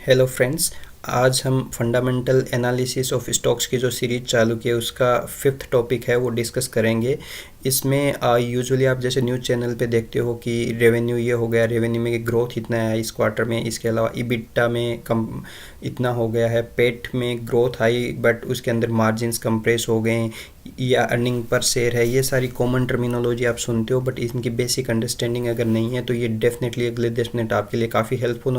Hello friends. आज हम fundamental analysis of stocks की जो सीरीज चालू की है उसका फिफ्थ टॉपिक है वो डिस्कस करेंगे। इसमें यूजुअली आप जैसे न्यूज़ चैनल पे देखते हो कि रेवेन्यू ये हो गया, रेवेन्यू में ग्रोथ इतना है इस क्वार्टर में, इसके अलावा इबिट्टा में कम इतना हो गया है, पेट में ग्रोथ आई बट उसके अंदर मार्जिन्स कंप्रेस हो गए, या अर्निंग पर शेयर है। ये सारी कॉमन टर्मिनोलॉजी आप सुनते हो बट इनकी बेसिक अंडरस्टैंडिंग अगर नहीं है तो ये डेफिनेटली अगले 10 मिनट आपके लिए काफ़ी हेल्पफुल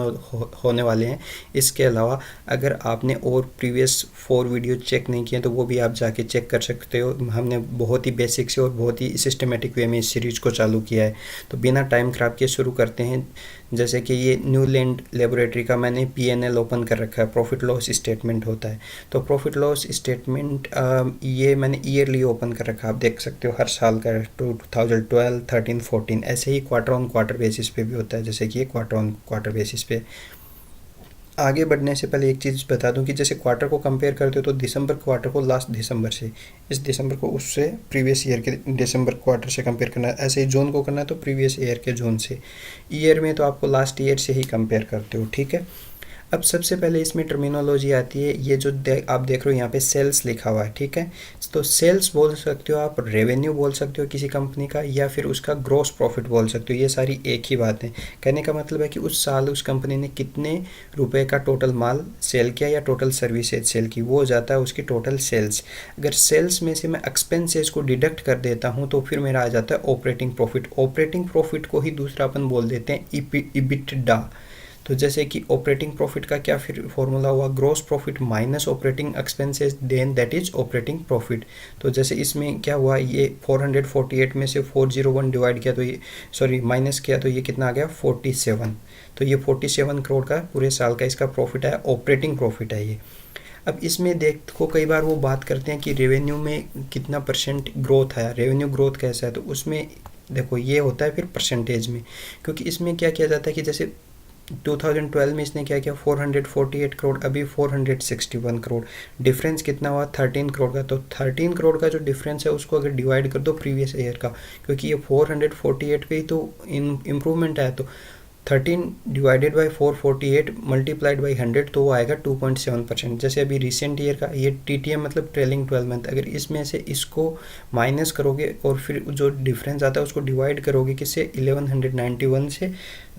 होने वाले हैं। इसके अलावा अगर आपने और प्रीवियस 4 वीडियो चेक नहीं किए तो वो भी आप जाके चेक कर सकते हो। हमने बहुत ही बेसिक से और बहुत ही सिस्टमेटिक वे में इस सीरीज़ को चालू किया है। तो बिना टाइम खराब किए शुरू करते हैं। जैसे कि ये न्यूलैंड लेबोरेटरी का मैंने PNL ओपन कर रखा है, प्रॉफिट लॉस स्टेटमेंट होता है। तो प्रॉफिट लॉस स्टेटमेंट ये मैंने ईयरली ओपन कर रखा है, आप देख सकते हो हर साल का 2012, 13, 14 ऐसे ही क्वार्टर ऑन क्वार्टर बेसिस पे भी होता है, जैसे कि ये क्वार्टर ऑन क्वार्टर बेसिस पे। आगे बढ़ने से पहले एक चीज़ बता दूं कि जैसे क्वार्टर को कंपेयर करते हो तो दिसंबर क्वार्टर को लास्ट दिसंबर से, इस दिसंबर को उससे प्रीवियस ईयर के दिसंबर क्वार्टर से कंपेयर करना है। ऐसे ही जून को करना है तो प्रीवियस ईयर के जून से। ईयर में तो आपको लास्ट ईयर से ही कंपेयर करते हो, ठीक है। अब सबसे पहले इसमें टर्मिनोलॉजी आती है, ये जो आप देख रहे हो यहाँ पे सेल्स लिखा हुआ है, ठीक है। तो सेल्स बोल सकते हो आप, रेवेन्यू बोल सकते हो किसी कंपनी का, या फिर उसका ग्रॉस प्रॉफिट बोल सकते हो। ये सारी एक ही बात है। कहने का मतलब है कि उस साल उस कंपनी ने कितने रुपए का टोटल माल सेल किया या टोटल सर्विसेज सेल की, वो हो जाता है उसकी टोटल सेल्स। अगर सेल्स में से मैं एक्सपेंसेस को डिडक्ट कर देता हूँ तो फिर मेरा आ जाता है ऑपरेटिंग प्रॉफिट। ऑपरेटिंग प्रॉफिट को ही दूसरा अपन बोल देते हैं इबिटडा। तो जैसे कि ऑपरेटिंग प्रॉफिट का क्या फिर फॉर्मूला हुआ, gross profit minus operating expenses then that is operating profit. तो जैसे इसमें क्या हुआ, ये 448 में से 401 डिवाइड किया तो ये माइनस किया तो ये कितना आ गया 47। तो ये 47 करोड़ का पूरे साल का इसका प्रॉफिट है, ऑपरेटिंग प्रॉफिट है ये। अब इसमें देखो कई बार वो बात करते हैं कि रेवेन्यू में कितना परसेंट ग्रोथ आया, रेवेन्यू ग्रोथ कैसा है, तो उसमें देखो ये होता है फिर परसेंटेज में। क्योंकि इसमें क्या किया जाता है कि जैसे 2012 में इसने क्या किया 448 करोड़, अभी 461 करोड़, डिफरेंस कितना हुआ 13 करोड़ का। तो 13 करोड़ का जो डिफरेंस है उसको अगर डिवाइड कर दो प्रीवियस ईयर का, क्योंकि ये 448 पे ही तो इम्प्रूवमेंट है, तो 13 डिवाइडेड बाई 448 मल्टीप्लाइड बाई 100 तो वो आएगा 2.7%। जैसे अभी रिसेंट ईयर का ये TTM मतलब ट्रेलिंग 12 मंथ, अगर इसमें से इसको माइनस करोगे और फिर जो डिफरेंस आता है उसको डिवाइड करोगे किससे 1191 से,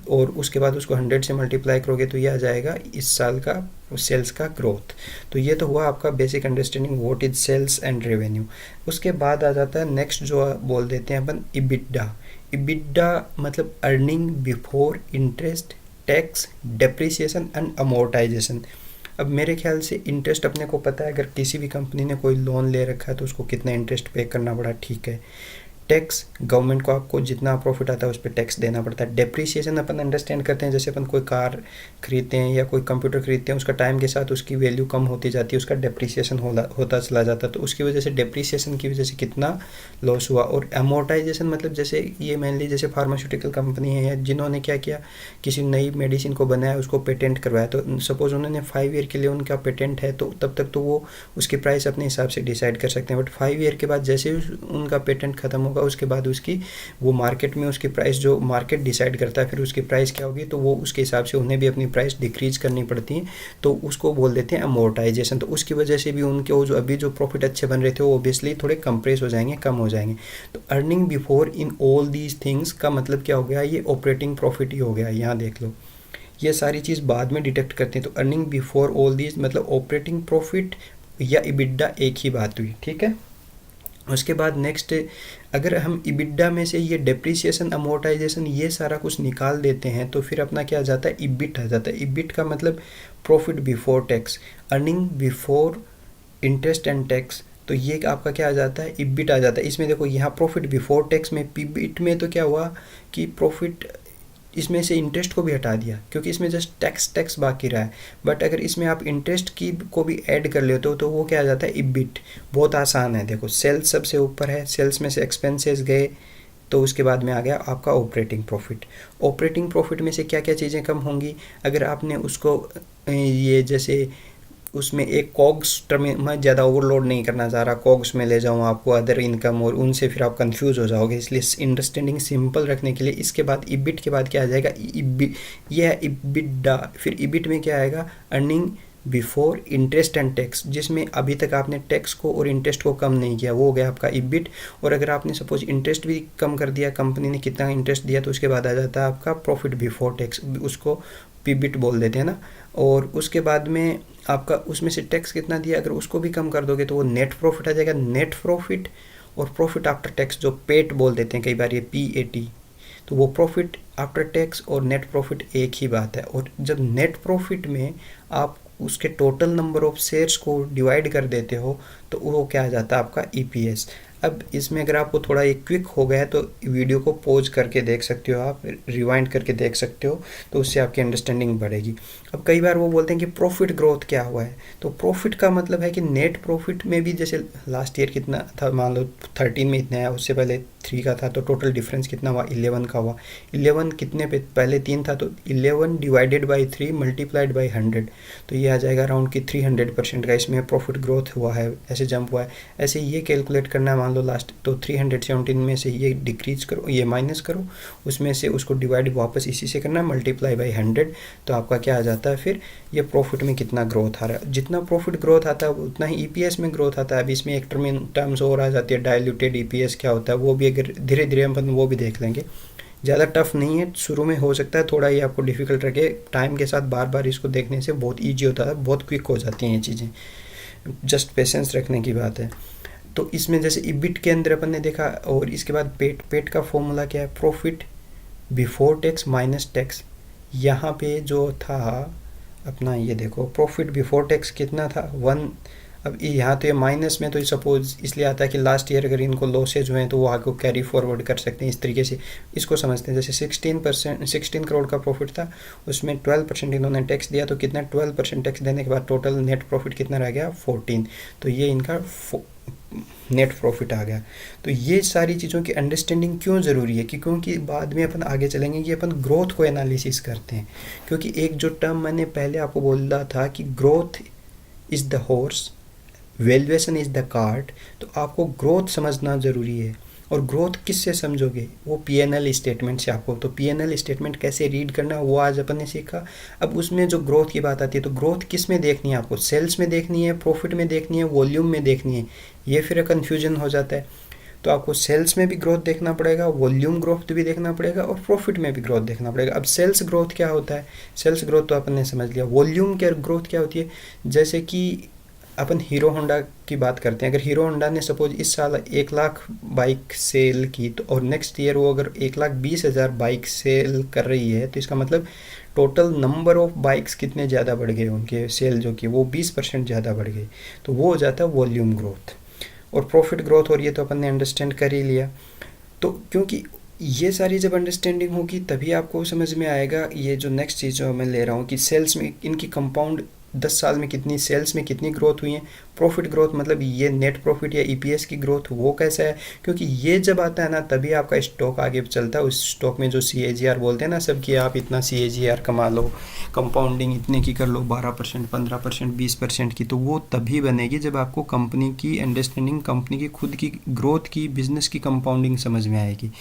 और उसके बाद उसको 100 से मल्टीप्लाई करोगे तो ये आ जाएगा इस साल का सेल्स का ग्रोथ। तो ये तो हुआ आपका basic understanding what is sales and revenue. उसके बाद आ जाता है नेक्स्ट जो बोल देते हैं अपन इबिटडा। इबिटडा मतलब earning before interest, tax, depreciation and amortisation. अब मेरे ख्याल से इंटरेस्ट अपने को पता है, अगर किसी भी कंपनी ने कोई लोन ले रखा है तो उसको कितना इंटरेस्ट पे करना पड़ा, ठीक है। टैक्स, गवर्नमेंट को आपको जितना प्रॉफिट आता है उस पर टैक्स देना पड़ता है। डेप्रिसिएशन अपन अंडरस्टैंड करते हैं, जैसे अपन कोई कार खरीदते हैं या कोई कंप्यूटर खरीदते हैं, उसका टाइम के साथ उसकी वैल्यू कम होती जाती है, उसका डेप्रिसिएशन होता चला जाता है, तो उसकी वजह से डेप्रिसिएशन की वजह से कितना लॉस हुआ। और अमोर्टाइजेशन मतलब जैसे ये मेनली जैसे फार्मास्यूटिकल कंपनी है या जिन्होंने क्या किया, किसी नई मेडिसिन को बनाया उसको पेटेंट करवाया, तो सपोज उन्होंने 5 ईयर के लिए उनका पेटेंट है तो तब तक तो वो उसकी प्राइस अपने हिसाब से डिसाइड कर सकते हैं। बट 5 ईयर के बाद जैसे ही उनका पेटेंट खत्म होगा उसके बाद उसकी वो मार्केट में उसकी प्राइस जो मार्केट डिसाइड करता है फिर उसकी प्राइस क्या होगी, तो वो उसके हिसाब से उन्हें भी अपनी प्राइस डिक्रीज करनी पड़ती है, तो उसको बोल देते हैं अमोर्टाइजेशन। तो उसकी वजह से भी उनके वो जो अभी जो प्रॉफिट अच्छे बन रहे थे वो ऑब्वियसली थोड़े कंप्रेस हो जाएंगे, कम हो जाएंगे। तो earning before in all these things का मतलब क्या हो गया, ये ऑपरेटिंग प्रॉफिट ही हो गया। यहाँ देख लो ये सारी चीज़ बाद में डिटेक्ट करते हैं, तो अर्निंग बिफोर ऑल दीज मतलब ऑपरेटिंग प्रॉफिट या इबिटडा एक ही बात हुई, ठीक है। उसके बाद नेक्स्ट, अगर हम इबिटडा में से ये डेप्रिसिएशन, अमोर्टाइजेशन ये सारा कुछ निकाल देते हैं तो फिर अपना क्या आ जाता है, इबिट आ जाता है। इबिट का मतलब profit before tax, earning before interest and tax, तो ये आपका क्या आ जाता है, इबिट आ जाता है। इसमें देखो यहाँ प्रॉफिट बिफोर टैक्स में, इबिट में तो क्या हुआ कि प्रॉफिट इसमें से इंटरेस्ट को भी हटा दिया क्योंकि इसमें जस्ट टैक्स बाकी रहा है। बट अगर इसमें आप इंटरेस्ट की को भी ऐड कर लेते हो तो वो क्या आ जाता है, इबिट। बहुत आसान है, देखो सेल्स सबसे ऊपर है, सेल्स में से एक्सपेंसेस गए तो उसके बाद में आ गया आपका ऑपरेटिंग प्रॉफिट। ऑपरेटिंग प्रॉफिट में से क्या क्या चीज़ें कम होंगी, अगर आपने उसको ये जैसे उसमें एक कॉग्स टर्म मैं ज़्यादा ओवरलोड नहीं करना चाह रहा, कॉग्स में ले जाऊँ आपको अदर इनकम और उनसे फिर आप कंफ्यूज हो जाओगे, इसलिए अंडरस्टैंडिंग सिंपल रखने के लिए इसके बाद इबिट के बाद क्या आ जाएगा, ये है इबिटा। फिर इबिट में क्या आएगा, earning before interest and tax, जिसमें अभी तक आपने टैक्स को और इंटरेस्ट को कम नहीं किया, वो हो गया आपका इबिट। और अगर आपने सपोज इंटरेस्ट भी कम कर दिया, कंपनी ने कितना इंटरेस्ट दिया, तो उसके बाद आ जाता है आपका प्रॉफिट बिफोर टैक्स, उसको पीबिट बोल देते हैं ना। और उसके बाद में आपका उसमें से टैक्स कितना दिया, अगर उसको भी कम कर दोगे तो वो नेट प्रॉफिट आ जाएगा। नेट प्रॉफिट और प्रॉफिट आफ्टर टैक्स, जो पेट बोल देते हैं कई बार, ये PAT, तो वो प्रॉफिट आफ्टर टैक्स और नेट प्रॉफिट एक ही बात है। और जब नेट प्रॉफिट में आप उसके टोटल नंबर ऑफ शेयर्स को डिवाइड कर देते हो तो वो क्या आ जाता है आपका EPS। अब इसमें अगर आपको थोड़ा ये क्विक हो गया है तो वीडियो को पॉज करके देख सकते हो, आप रिवाइंड करके देख सकते हो, तो उससे आपकी अंडरस्टैंडिंग बढ़ेगी। अब कई बार वो बोलते हैं कि प्रॉफिट ग्रोथ क्या हुआ है, तो प्रॉफिट का मतलब है कि नेट प्रॉफिट में भी जैसे लास्ट ईयर कितना था, मान लो 13 में इतना है, उससे पहले 3 का था, तो टोटल डिफरेंस कितना हुआ, 11 का हुआ। 11 कितने पे, पहले 3 था, तो 11 डिवाइडेड बाई 3 मल्टीप्लाइड बाई 100, तो ये आ जाएगा अराउंड की 300% का इसमें प्रॉफिट ग्रोथ हुआ है, ऐसे जंप हुआ है। ऐसे ये कैलकुलेट करना है, मान लो लास्ट तो 317 में से ये डिक्रीज करो, ये माइनस करो, उसमें से उसको डिवाइड वापस इसी से करना है मल्टीप्लाई बाई 100, तो आपका क्या आ जाता है फिर ये प्रॉफिट में कितना ग्रोथ आ रहा है। जितना प्रॉफिट ग्रोथ आता है उतना ही EPS में ग्रोथ आता है। अब इसमें एक टर्म्स और आ जाती है, डाइल्यूटेड EPS क्या होता है, वो भी अगर धीरे धीरे अपन वो भी देख लेंगे, ज़्यादा टफ नहीं है, शुरू में हो सकता है थोड़ा ये आपको डिफिकल्ट रखे, टाइम के साथ बार बार इसको देखने से बहुत ईजी होता है, बहुत क्विक हो जाती हैं ये चीज़ें, जस्ट पेशेंस रखने की बात है। तो इसमें जैसे इबिट के अंदर अपन ने देखा, और इसके बाद पेट का फॉर्मूला क्या है, profit before tax minus tax. यहाँ पे जो था अपना, ये देखो प्रॉफिट बिफोर टैक्स कितना था 1, अब यहाँ तो ये माइनस में, तो सपोज इसलिए आता है कि लास्ट ईयर अगर इनको लॉसेज हुए हैं तो वो आगे कैरी फॉरवर्ड कर सकते हैं, इस तरीके से इसको समझते हैं। जैसे 16 करोड़ का प्रॉफिट था, उसमें 12% इन्होंने टैक्स दिया, तो कितना 12% टैक्स देने के बाद टोटल नेट प्रॉफिट कितना रह गया 14, तो ये इनका नेट प्रॉफिट आ गया। तो ये सारी चीज़ों की अंडरस्टैंडिंग क्यों ज़रूरी है, कि क्योंकि बाद में अपन आगे चलेंगे कि अपन ग्रोथ को एनालिसिस करते हैं। क्योंकि एक जो टर्म मैंने पहले आपको बोला था कि growth is the horse, valuation is the cart, तो आपको ग्रोथ समझना ज़रूरी है। और ग्रोथ किससे समझोगे, वो P&L स्टेटमेंट से। आपको तो P&L स्टेटमेंट कैसे रीड करना वो आज अपन ने सीखा। अब उसमें जो ग्रोथ की बात आती है, तो ग्रोथ किस में देखनी है आपको, सेल्स में देखनी है, प्रॉफिट में देखनी है, वॉल्यूम में देखनी है, ये फिर कन्फ्यूजन हो जाता है। तो आपको सेल्स में भी ग्रोथ देखना पड़ेगा, वॉल्यूम ग्रोथ भी देखना पड़ेगा, और प्रॉफिट में भी ग्रोथ देखना पड़ेगा। अब सेल्स ग्रोथ क्या होता है, सेल्स ग्रोथ तो अपन ने समझ लिया। वॉल्यूम क्या ग्रोथ क्या होती है, जैसे कि अपन हीरो होंडा की बात करते हैं, अगर हीरो होंडा ने सपोज इस साल 1 लाख बाइक सेल की, तो और नेक्स्ट ईयर वो अगर 1,20,000 बाइक सेल कर रही है, तो इसका मतलब टोटल नंबर ऑफ बाइक्स कितने ज़्यादा बढ़ गए, उनके सेल जो कि वो 20% ज़्यादा बढ़ गए, तो वो हो जाता है वॉल्यूम ग्रोथ। और प्रॉफिट ग्रोथ, और ये तो अपन ने अंडरस्टैंड कर ही लिया। तो क्योंकि ये सारी जब अंडरस्टैंडिंग होगी तभी आपको समझ में आएगा, ये जो नेक्स्ट चीज़ जो मैं ले रहा हूँ कि सेल्स में इनकी कंपाउंड 10 साल में कितनी सेल्स में कितनी ग्रोथ हुई है, प्रॉफिट ग्रोथ मतलब ये नेट प्रॉफिट या EPS की ग्रोथ वो कैसा है। क्योंकि ये जब आता है ना तभी आपका स्टॉक आगे चलता है। उस स्टॉक में जो CAGR बोलते हैं ना सब, कि आप इतना CAGR कमा लो, कंपाउंडिंग इतने की कर लो, 12%, 15%, 20% की, तो वो तभी बनेगी जब आपको कंपनी की अंडरस्टैंडिंग, कंपनी की खुद की ग्रोथ की, बिजनेस की कंपाउंडिंग समझ में आएगी।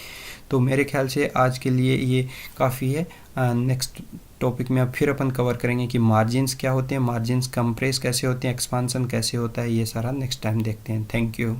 तो मेरे ख्याल से आज के लिए ये काफ़ी है। नेक्स्ट टॉपिक में अब फिर अपन कवर करेंगे कि मार्जिन्स क्या होते हैं, मार्जिन्स कंप्रेस कैसे होते हैं, एक्सपांसन कैसे होता है, ये सारा नेक्स्ट टाइम देखते हैं। Thank you.